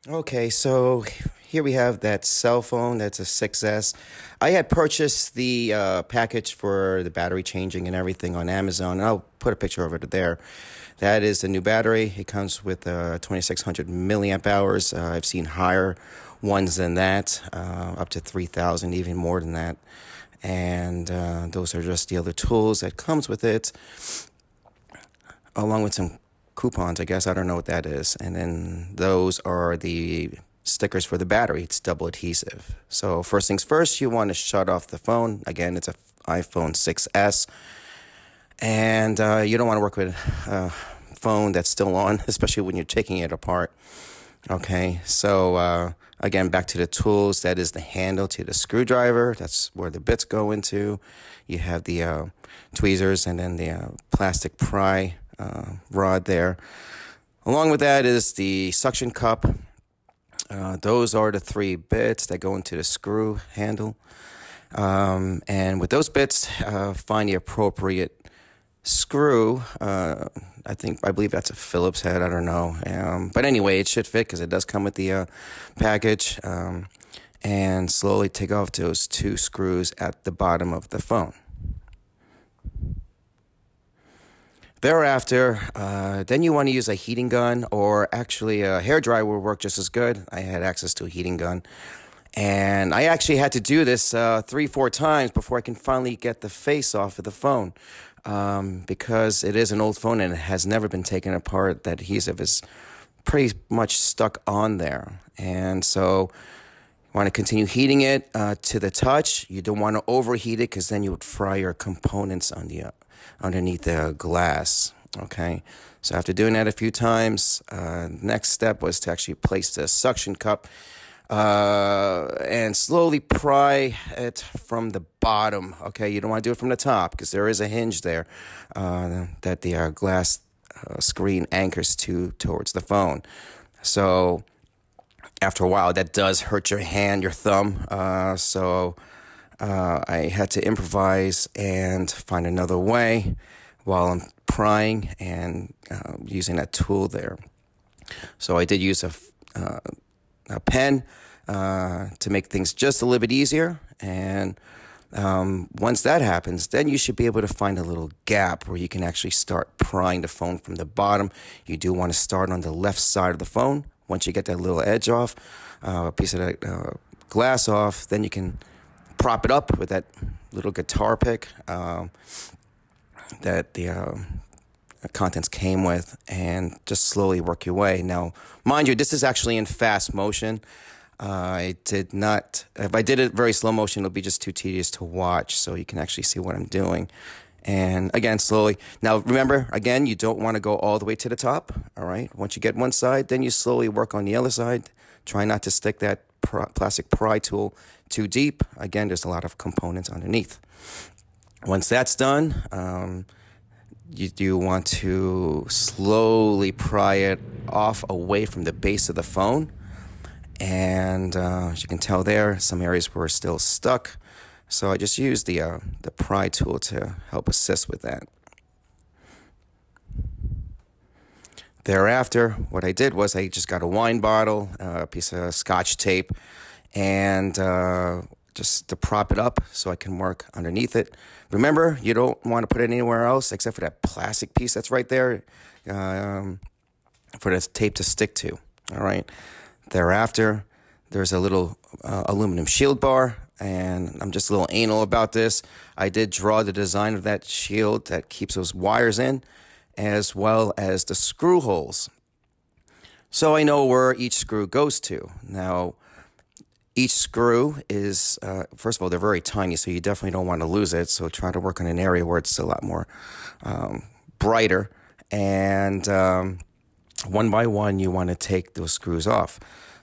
Okay, so here we have that cell phone. That's a 6S. I had purchased the package for the battery changing and everything on Amazon. I'll put a picture of it there. That is the new battery. It comes with 2,600 milliamp hours. I've seen higher ones than that, up to 3,000, even more than that. And those are just the other tools that comes with it, along with some coupons, I guess. I don't know what that is. And then those are the stickers for the battery. It's double adhesive. So first things first, you want to shut off the phone. Again, it's an iPhone 6S. And you don't want to work with a phone that's still on, especially when you're taking it apart. Okay, so again, back to the tools. That is the handle to the screwdriver. That's where the bits go into. You have the tweezers and then the plastic pry rod there. Along with that is the suction cup. Those are the 3 bits that go into the screw handle. And with those bits, find the appropriate screw. I believe that's a Phillips head. I don't know. But anyway, it should fit because it does come with the package. And slowly take off those 2 screws at the bottom of the phone. Thereafter, then you want to use a heating gun, or actually a hairdryer will work just as good. I had access to a heating gun. And I actually had to do this 3-4 times before I can finally get the face off of the phone. Because it is an old phone and it has never been taken apart. That adhesive is pretty much stuck on there. And so you want to continue heating it to the touch. You don't want to overheat it because then you would fry your components on the underneath the glass. Okay, so after doing that a few times, next step was to actually place the suction cup and slowly pry it from the bottom. Okay, you don't want to do it from the top because there is a hinge there that the glass screen anchors towards the phone. So after a while, that does hurt your hand, your thumb. So I had to improvise and find another way while I'm prying and using that tool there. So I did use a pen to make things just a little bit easier. And once that happens, then you should be able to find a little gap where you can actually start prying the phone from the bottom. You do want to start on the left side of the phone. Once you get that little edge off, a piece of that glass off, then you can prop it up with that little guitar pick that the contents came with, and just slowly work your way. Now, mind you, this is actually in fast motion. I did not, if I did it very slow motion, it'll be just too tedious to watch, so you can actually see what I'm doing. And again, slowly. Now, remember, again, you don't want to go all the way to the top, all right? Once you get one side, then you slowly work on the other side. Try not to stick that plastic pry tool too deep. Again, there's a lot of components underneath. Once that's done, you do want to slowly pry it off away from the base of the phone. And as you can tell there, some areas were still stuck. So I just used the pry tool to help assist with that. Thereafter, what I did was I just got a wine bottle, a piece of Scotch tape, and just to prop it up so I can work underneath it. Remember, you don't want to put it anywhere else except for that plastic piece that's right there for the tape to stick to. All right. Thereafter, there's a little aluminum shield bar, and I'm just a little anal about this. I did draw the design of that shield that keeps those wires in, as well as the screw holes. So I know where each screw goes to. Now, each screw is, first of all, they're very tiny, so you definitely don't want to lose it. So try to work on an area where it's a lot more brighter. And one by one, you want to take those screws off.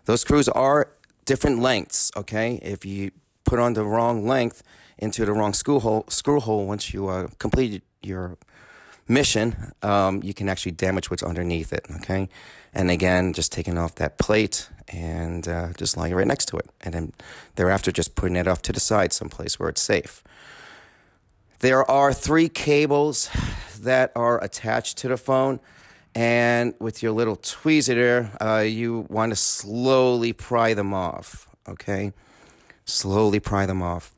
Those screws are different lengths, okay? If you put on the wrong length into the wrong screw hole once you complete your mission, you can actually damage what's underneath it, okay? And again, just taking off that plate and just lying right next to it. And then thereafter, just putting it off to the side someplace where it's safe. There are 3 cables that are attached to the phone. And with your little tweezer there, you want to slowly pry them off, okay? Slowly pry them off.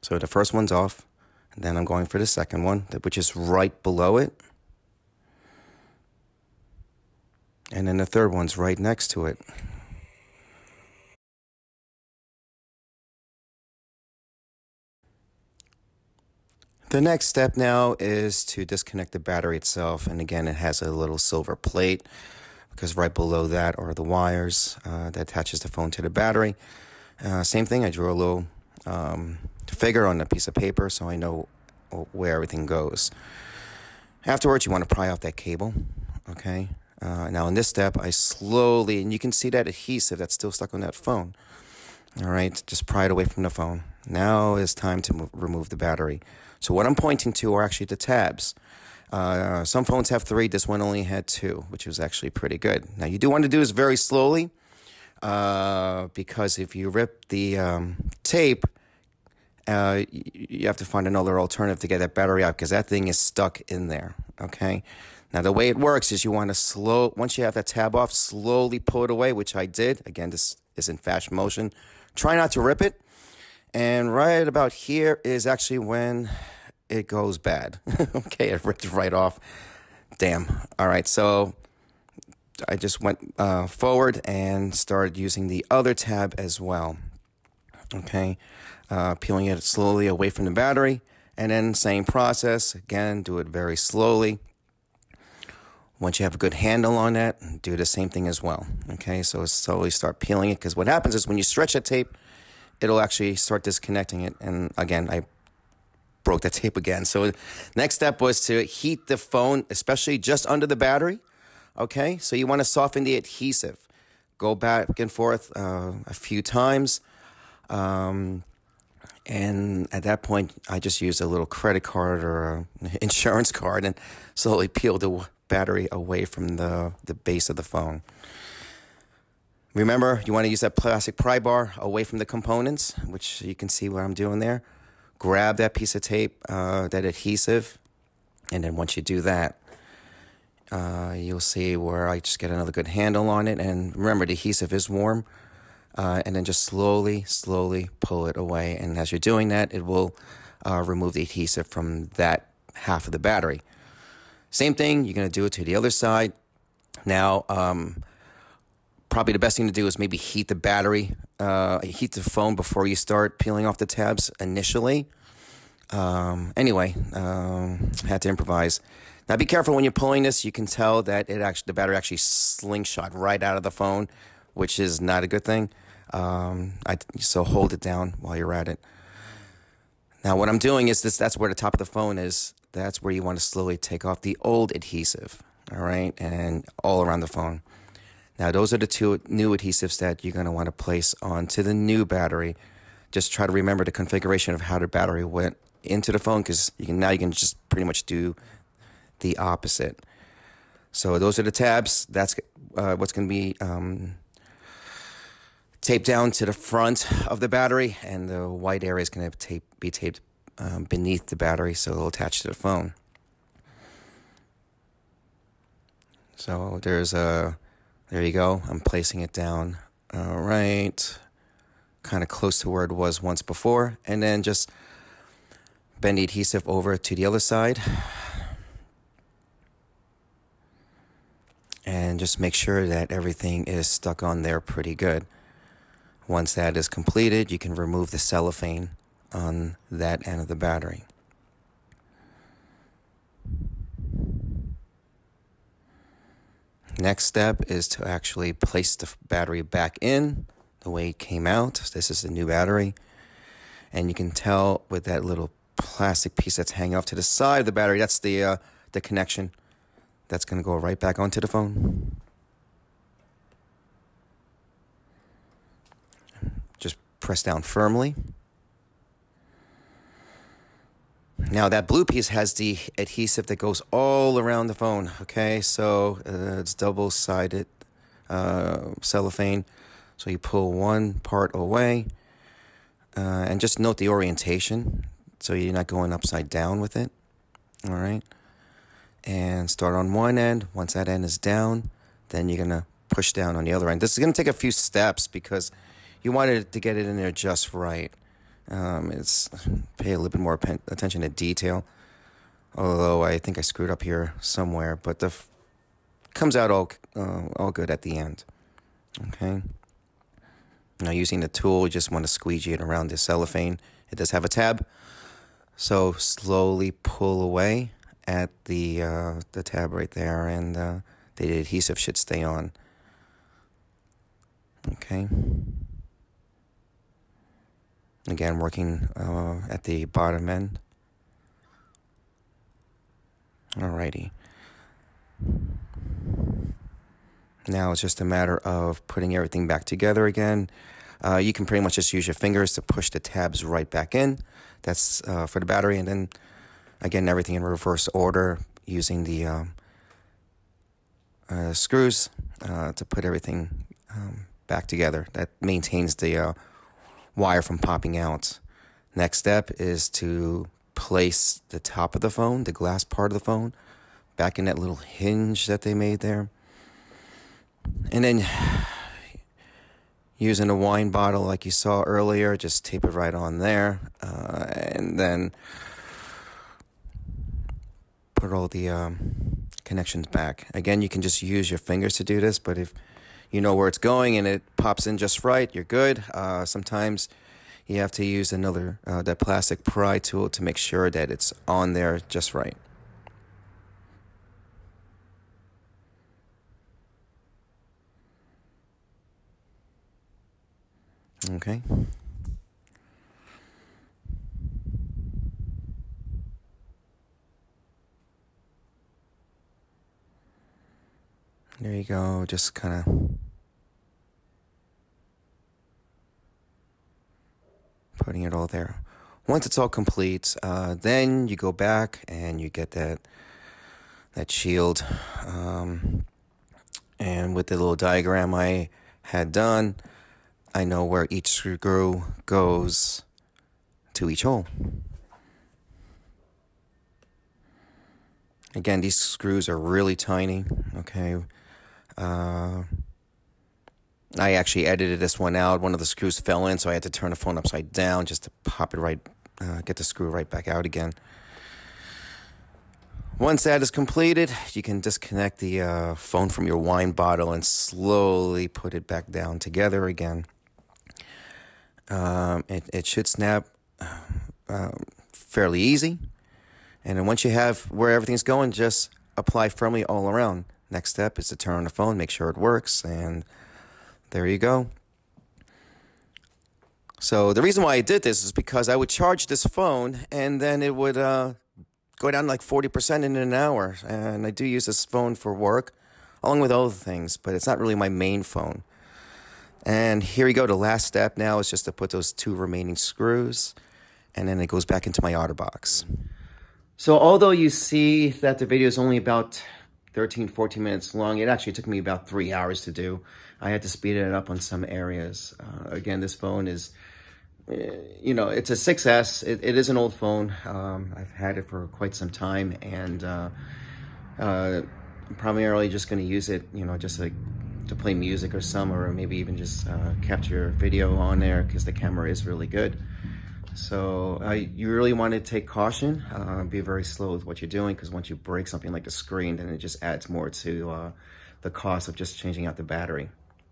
So the first one's off, and then I'm going for the second one, which is right below it. And then the third one's right next to it. The next step now is to disconnect the battery itself. And again, it has a little silver plate because right below that are the wires that attaches the phone to the battery. Same thing, I drew a little figure on a piece of paper so I know where everything goes. Afterwards, you want to pry off that cable, okay? Now in this step, I slowly, and you can see that adhesive that's still stuck on that phone. All right, just pry it away from the phone. Now it's time to remove the battery. So what I'm pointing to are actually the tabs. Some phones have 3, this one only had 2, which was actually pretty good. Now you do want to do this very slowly because if you rip the tape, you have to find another alternative to get that battery out because that thing is stuck in there, okay? Now, the way it works is you want to once you have that tab off, slowly pull it away, which I did. Again, this is in fast motion. Try not to rip it. And right about here is actually when it goes bad. Okay, it ripped right off. Damn. All right, so I just went forward and started using the other tab as well. Okay, peeling it slowly away from the battery. And then same process. Again, do it very slowly. Once you have a good handle on that, do the same thing as well. Okay, so slowly start peeling it because what happens is when you stretch that tape, it'll actually start disconnecting it. And again, I broke that tape again. So next step was to heat the phone, especially just under the battery. Okay, so you want to soften the adhesive. Go back and forth a few times. And at that point, I just used a little credit card or an insurance card and slowly peeled the battery away from the base of the phone. Remember, you want to use that plastic pry bar away from the components, which you can see what I'm doing there. Grab that piece of tape, that adhesive, and then once you do that, you'll see where I just get another good handle on it. And remember, the adhesive is warm. And then just slowly pull it away. And as you're doing that, it will remove the adhesive from that half of the battery. Same thing, you're going to do it to the other side. Now, probably the best thing to do is maybe heat the battery, heat the phone before you start peeling off the tabs initially. Anyway, had to improvise. Now, be careful when you're pulling this. You can tell that the battery actually slingshot right out of the phone, which is not a good thing. So hold it down while you're at it. Now what I'm doing is that's where the top of the phone is. That's where you want to slowly take off the old adhesive, all right, and all around the phone. Now those are the 2 new adhesives that you're going to want to place onto the new battery. Just try to remember the configuration of how the battery went into the phone because now you can just pretty much do the opposite. So those are the tabs. That's what's going to be taped down to the front of the battery, and the white area is going to be taped beneath the battery, so it'll attach to the phone. So there you go. I'm placing it down right, kind of close to where it was once before, and then just bend the adhesive over to the other side. And just make sure that everything is stuck on there pretty good. Once that is completed, you can remove the cellophane on that end of the battery. Next step is to actually place the battery back in the way it came out. This is the new battery. And you can tell with that little plastic piece that's hanging off to the side of the battery, that's the connection. That's going to go right back onto the phone. Just press down firmly. Now that blue piece has the adhesive that goes all around the phone, okay? So it's double-sided cellophane. So you pull one part away and just note the orientation so you're not going upside down with it, all right? and start on one end. Once that end is down, then you're gonna push down on the other end. This is gonna take a few steps because you wanted to get it in there just right. It's pay a little bit more attention to detail. Although I think I screwed up here somewhere, but the comes out all good at the end. Okay. Now using the tool, you just want to squeegee it around the cellophane. It does have a tab, so slowly pull away at the tab right there, and the adhesive should stay on. Okay. Again, working at the bottom end. Alrighty. Now it's just a matter of putting everything back together again. You can pretty much just use your fingers to push the tabs right back in. That's for the battery, and then again everything in reverse order using the screws to put everything back together. That maintains the wire from popping out. Next step is to place the top of the phone, the glass part of the phone, back in that little hinge that they made there. And then using a wine bottle like you saw earlier, just tape it right on there, and then put all the connections back. Again, you can just use your fingers to do this, but if you know where it's going and it pops in just right, you're good. Sometimes you have to use that plastic pry tool to make sure that it's on there just right. Okay. There you go, just kind of putting it all there. Once it's all complete, then you go back and you get that shield. And with the little diagram I had done, I know where each screw goes to each hole. Again, these screws are really tiny, okay? I actually edited this one out. One of the screws fell in, so I had to turn the phone upside down just to pop it right, get the screw right back out again. Once that is completed, you can disconnect the phone from your wine bottle and slowly put it back down together again. It should snap fairly easy. And then once you have where everything's going, just apply firmly all around. Next step is to turn on the phone, make sure it works, and there you go. So the reason why I did this is because I would charge this phone and then it would go down like 40% in an hour. And I do use this phone for work along with other things, but it's not really my main phone. And here you go. The last step now is just to put those two remaining screws, and then it goes back into my OtterBox. So although you see that the video is only about 13, 14 minutes long, it actually took me about 3 hours to do. I had to speed it up on some areas. Again, this phone is, you know, it's a 6S. It is an old phone. I've had it for quite some time, and I'm primarily just going to use it, you know, just like to play music or maybe even just capture video on there because the camera is really good. So you really want to take caution, be very slow with what you're doing, because once you break something like the screen, then it just adds more to the cost of just changing out the battery.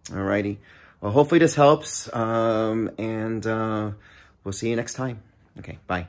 Alrighty, well, hopefully this helps, and we'll see you next time. Okay, bye.